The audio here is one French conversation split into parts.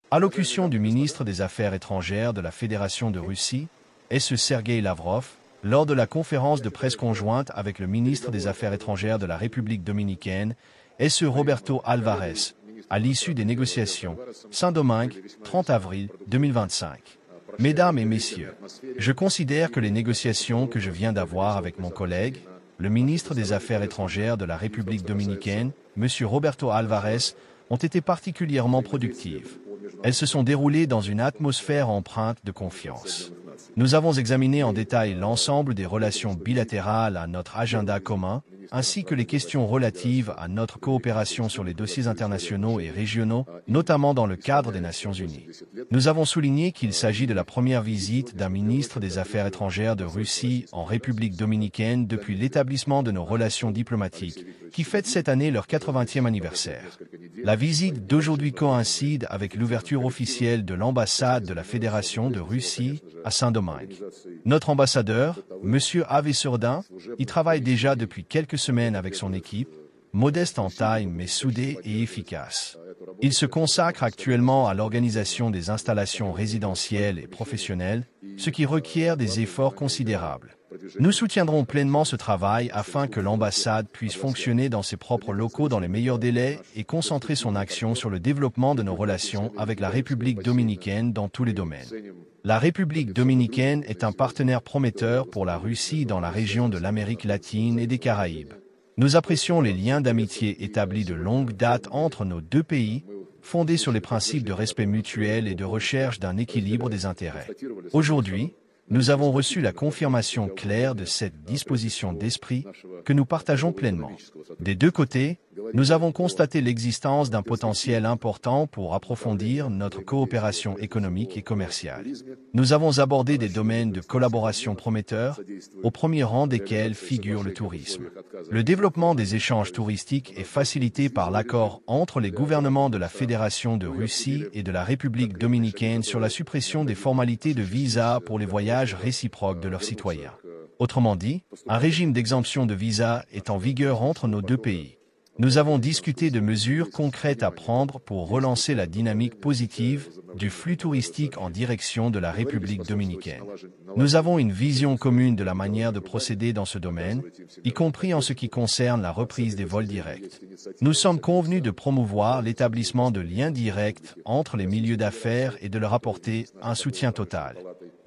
Allocution du ministre des Affaires étrangères de la Fédération de Russie, S. Sergueï Lavrov, lors de la conférence de presse conjointe avec le ministre des Affaires étrangères de la République dominicaine, S. Roberto Alvarez, à l'issue des négociations, Saint-Domingue, 30 avril 2025. Mesdames et messieurs, je considère que les négociations que je viens d'avoir avec mon collègue, le ministre des Affaires étrangères de la République dominicaine, M. Roberto Alvarez, ont été particulièrement productives. Elles se sont déroulées dans une atmosphère empreinte de confiance. Nous avons examiné en détail l'ensemble des relations bilatérales à notre agenda commun, ainsi que les questions relatives à notre coopération sur les dossiers internationaux et régionaux, notamment dans le cadre des Nations Unies. Nous avons souligné qu'il s'agit de la première visite d'un ministre des Affaires étrangères de Russie en République dominicaine depuis l'établissement de nos relations diplomatiques, qui fêtent cette année leur 80e anniversaire. La visite d'aujourd'hui coïncide avec l'ouverture officielle de l'ambassade de la Fédération de Russie à Saint-Domingue. Notre ambassadeur, M. Ave Surdin, y travaille déjà depuis quelques semaines avec son équipe, modeste en taille mais soudée et efficace. Il se consacre actuellement à l'organisation des installations résidentielles et professionnelles, ce qui requiert des efforts considérables. Nous soutiendrons pleinement ce travail afin que l'ambassade puisse fonctionner dans ses propres locaux dans les meilleurs délais et concentrer son action sur le développement de nos relations avec la République dominicaine dans tous les domaines. La République dominicaine est un partenaire prometteur pour la Russie dans la région de l'Amérique latine et des Caraïbes. Nous apprécions les liens d'amitié établis de longue date entre nos deux pays, fondés sur les principes de respect mutuel et de recherche d'un équilibre des intérêts. Aujourd'hui, nous avons reçu la confirmation claire de cette disposition d'esprit que nous partageons pleinement. Des deux côtés, nous avons constaté l'existence d'un potentiel important pour approfondir notre coopération économique et commerciale. Nous avons abordé des domaines de collaboration prometteurs, au premier rang desquels figure le tourisme. Le développement des échanges touristiques est facilité par l'accord entre les gouvernements de la Fédération de Russie et de la République dominicaine sur la suppression des formalités de visa pour les voyages réciproques de leurs citoyens. Autrement dit, un régime d'exemption de visa est en vigueur entre nos deux pays. Nous avons discuté de mesures concrètes à prendre pour relancer la dynamique positive du flux touristique en direction de la République dominicaine. Nous avons une vision commune de la manière de procéder dans ce domaine, y compris en ce qui concerne la reprise des vols directs. Nous sommes convenus de promouvoir l'établissement de liens directs entre les milieux d'affaires et de leur apporter un soutien total.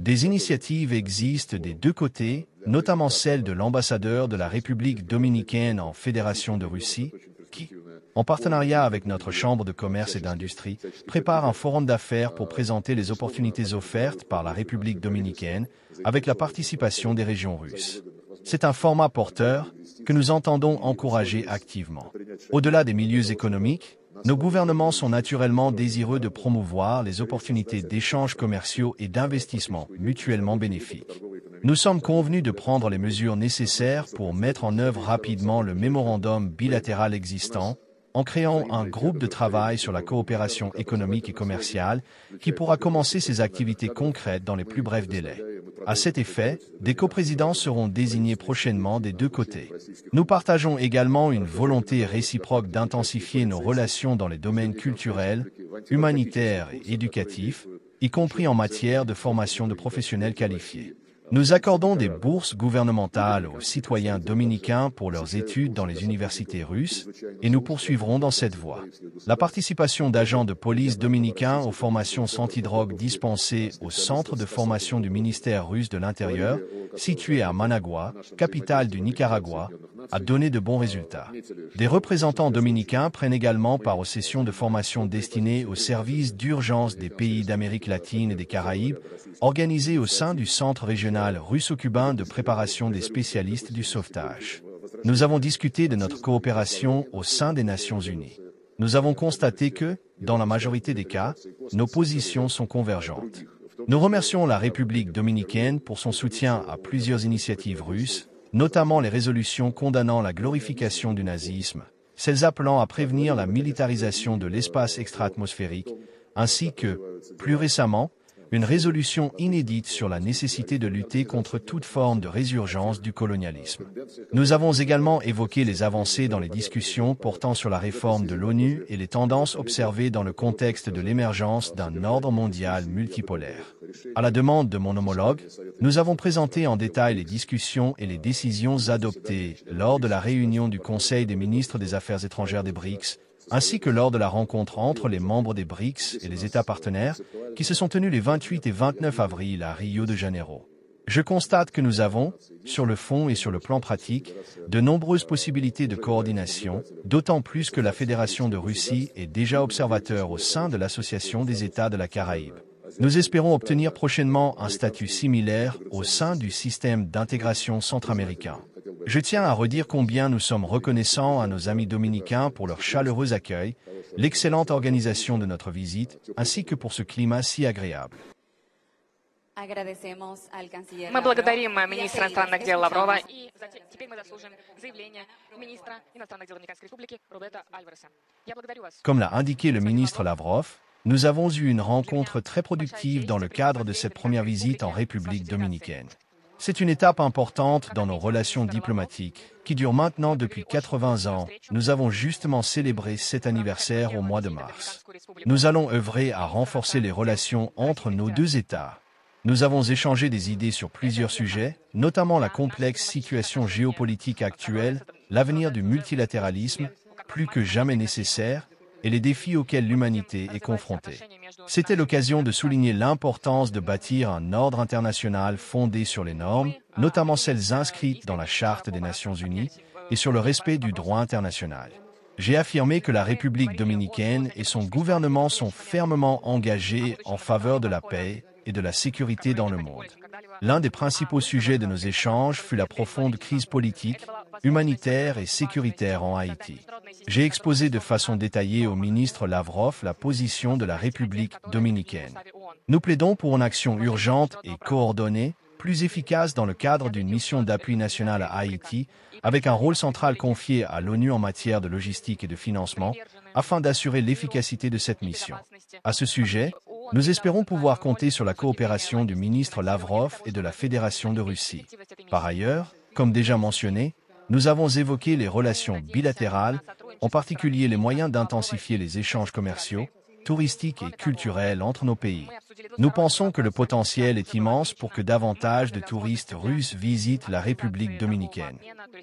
Des initiatives existent des deux côtés, notamment celle de l'ambassadeur de la République dominicaine en Fédération de Russie, qui, en partenariat avec notre Chambre de commerce et d'industrie, prépare un forum d'affaires pour présenter les opportunités offertes par la République dominicaine avec la participation des régions russes. C'est un format porteur que nous entendons encourager activement. Au-delà des milieux économiques, nos gouvernements sont naturellement désireux de promouvoir les opportunités d'échanges commerciaux et d'investissements mutuellement bénéfiques. Nous sommes convenus de prendre les mesures nécessaires pour mettre en œuvre rapidement le mémorandum bilatéral existant, en créant un groupe de travail sur la coopération économique et commerciale qui pourra commencer ses activités concrètes dans les plus brefs délais. À cet effet, des coprésidents seront désignés prochainement des deux côtés. Nous partageons également une volonté réciproque d'intensifier nos relations dans les domaines culturels, humanitaires et éducatifs, y compris en matière de formation de professionnels qualifiés. Nous accordons des bourses gouvernementales aux citoyens dominicains pour leurs études dans les universités russes et nous poursuivrons dans cette voie. La participation d'agents de police dominicains aux formations antidrogue dispensées au centre de formation du ministère russe de l'Intérieur, situé à Managua, capitale du Nicaragua, a donné de bons résultats. Des représentants dominicains prennent également part aux sessions de formation destinées aux services d'urgence des pays d'Amérique latine et des Caraïbes, organisées au sein du Centre régional russo-cubain de préparation des spécialistes du sauvetage. Nous avons discuté de notre coopération au sein des Nations Unies. Nous avons constaté que, dans la majorité des cas, nos positions sont convergentes. Nous remercions la République dominicaine pour son soutien à plusieurs initiatives russes, notamment les résolutions condamnant la glorification du nazisme, celles appelant à prévenir la militarisation de l'espace extra-atmosphérique, ainsi que, plus récemment, une résolution inédite sur la nécessité de lutter contre toute forme de résurgence du colonialisme. Nous avons également évoqué les avancées dans les discussions portant sur la réforme de l'ONU et les tendances observées dans le contexte de l'émergence d'un ordre mondial multipolaire. À la demande de mon homologue, nous avons présenté en détail les discussions et les décisions adoptées lors de la réunion du Conseil des ministres des Affaires étrangères des BRICS, ainsi que lors de la rencontre entre les membres des BRICS et les États partenaires, qui se sont tenus les 28 et 29 avril à Rio de Janeiro. Je constate que nous avons, sur le fond et sur le plan pratique, de nombreuses possibilités de coordination, d'autant plus que la Fédération de Russie est déjà observateur au sein de l'Association des États de la Caraïbe. Nous espérons obtenir prochainement un statut similaire au sein du système d'intégration centra-américain. Je tiens à redire combien nous sommes reconnaissants à nos amis dominicains pour leur chaleureux accueil, l'excellente organisation de notre visite, ainsi que pour ce climat si agréable. Мы благодарим министра иностранных дел Лаврова, и теперь мы заслушаем заявление министра иностранных дел Доминиканской Республики Роберто Альвареса. Я благодарю вас. Comme l'a indiqué le ministre Lavrov, nous avons eu une rencontre très productive dans le cadre de cette première visite en République dominicaine. C'est une étape importante dans nos relations diplomatiques, qui durent maintenant depuis 80 ans. Nous avons justement célébré cet anniversaire au mois de mars. Nous allons œuvrer à renforcer les relations entre nos deux États. Nous avons échangé des idées sur plusieurs sujets, notamment la complexe situation géopolitique actuelle, l'avenir du multilatéralisme, plus que jamais nécessaire, et les défis auxquels l'humanité est confrontée. C'était l'occasion de souligner l'importance de bâtir un ordre international fondé sur les normes, notamment celles inscrites dans la Charte des Nations Unies, et sur le respect du droit international. J'ai affirmé que la République dominicaine et son gouvernement sont fermement engagés en faveur de la paix et de la sécurité dans le monde. L'un des principaux sujets de nos échanges fut la profonde crise politique, humanitaire et sécuritaire en Haïti. J'ai exposé de façon détaillée au ministre Lavrov la position de la République dominicaine. Nous plaidons pour une action urgente et coordonnée, plus efficace dans le cadre d'une mission d'appui national à Haïti, avec un rôle central confié à l'ONU en matière de logistique et de financement, afin d'assurer l'efficacité de cette mission. À ce sujet, nous espérons pouvoir compter sur la coopération du ministre Lavrov et de la Fédération de Russie. Par ailleurs, comme déjà mentionné, nous avons évoqué les relations bilatérales, en particulier les moyens d'intensifier les échanges commerciaux, touristiques et culturels entre nos pays. Nous pensons que le potentiel est immense pour que davantage de touristes russes visitent la République dominicaine.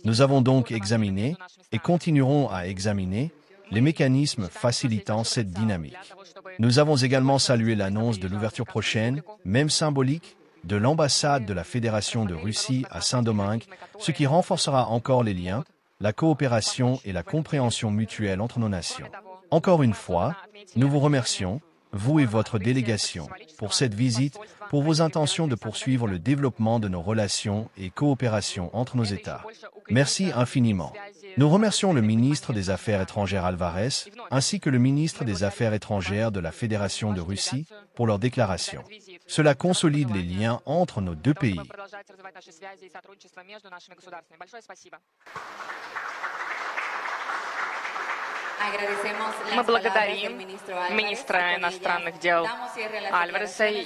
Nous avons donc examiné, et continuerons à examiner, les mécanismes facilitant cette dynamique. Nous avons également salué l'annonce de l'ouverture prochaine, même symbolique, de l'ambassade de la Fédération de Russie à Saint-Domingue, ce qui renforcera encore les liens, la coopération et la compréhension mutuelle entre nos nations. Encore une fois, nous vous remercions, vous et votre délégation, pour cette visite, pour vos intentions de poursuivre le développement de nos relations et coopération entre nos États. Merci infiniment. Nous remercions le ministre des Affaires étrangères Alvarez, ainsi que le ministre des Affaires étrangères de la Fédération de Russie, pour leur déclaration. Cela consolide les liens entre nos deux pays. Мы благодарим министра иностранных дел Альвареса и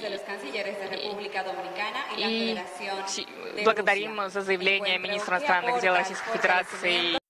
благодарим за заявление министра иностранных дел Российской Федерации